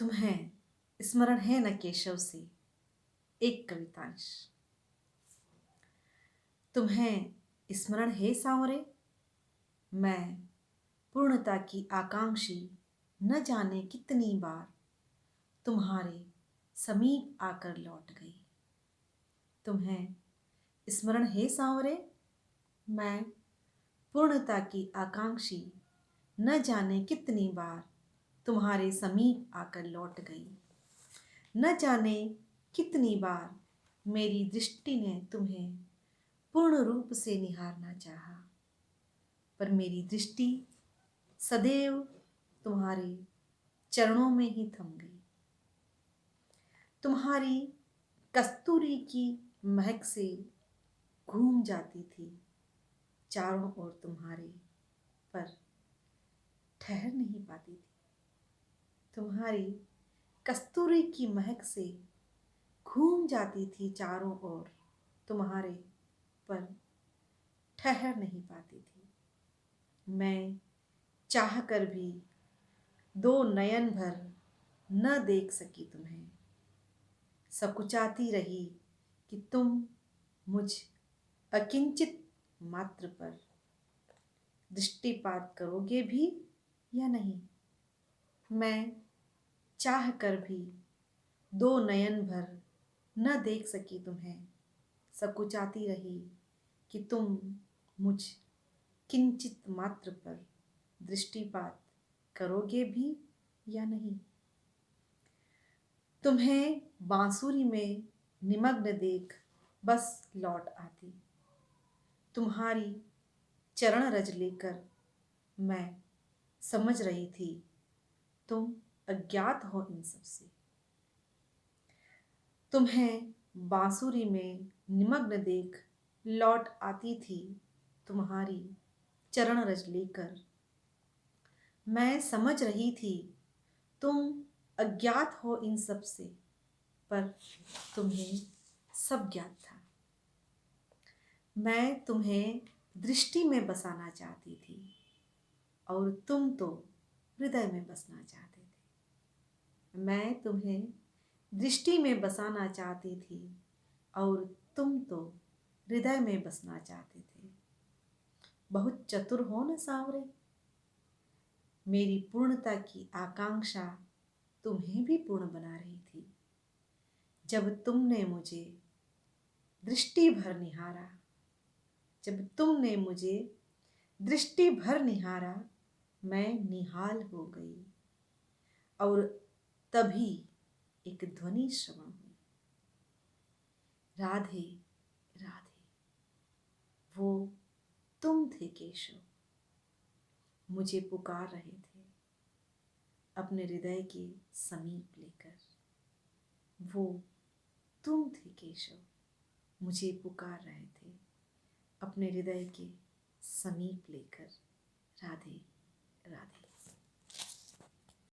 तुम्हें स्मरण है न केशव से एक कवितांश। तुम्हें स्मरण है सांवरे, मैं पूर्णता की आकांक्षी न जाने कितनी बार तुम्हारे समीप आकर लौट गई। तुम्हें स्मरण है सांवरे, मैं पूर्णता की आकांक्षी न जाने कितनी बार तुम्हारे समीप आकर लौट गई। न जाने कितनी बार मेरी दृष्टि ने तुम्हें पूर्ण रूप से निहारना चाहा, पर मेरी दृष्टि सदैव तुम्हारे चरणों में ही थम गई। तुम्हारी कस्तूरी की महक से घूम जाती थी चारों ओर तुम्हारे, पर ठहर नहीं पाती थी। तुम्हारी कस्तूरी की महक से घूम जाती थी चारों ओर तुम्हारे, पर ठहर नहीं पाती थी। मैं चाह कर भी दो नयन भर न देख सकी तुम्हें, सकुचाती रही कि तुम मुझ अकिंचित मात्र पर दृष्टिपात करोगे भी या नहीं। मैं चाह कर भी दो नयन भर न देख सकी तुम्हें, सकुचाती रही कि तुम मुझ किंचित मात्र पर दृष्टिपात करोगे भी या नहीं। तुम्हें बांसुरी में निमग्न देख बस लौट आती, तुम्हारी चरण रज लेकर मैं समझ रही थी तुम अज्ञात हो इन सब से। तुम्हें बांसुरी में निमग्न देख लौट आती थी तुम्हारी चरण रज लेकर, मैं समझ रही थी तुम अज्ञात हो इन सब से, पर तुम्हें सब ज्ञात था। मैं तुम्हें दृष्टि में बसाना चाहती थी और तुम तो हृदय में बसना चाहते थे। मैं तुम्हें दृष्टि में बसाना चाहती थी और तुम तो हृदय में बसना चाहते थे। बहुत चतुर हो न सांवरे, मेरी पूर्णता की आकांक्षा तुम्हें भी पूर्ण बना रही थी। जब तुमने मुझे दृष्टि भर निहारा, जब तुमने मुझे दृष्टि भर निहारा, मैं निहाल हो गई और तभी एक ध्वनि श्रवण हुई, राधे राधे। वो तुम थे केशव, मुझे पुकार रहे थे अपने हृदय के समीप लेकर। वो तुम थे केशव, मुझे पुकार रहे थे अपने हृदय के समीप लेकर। राधे राधे।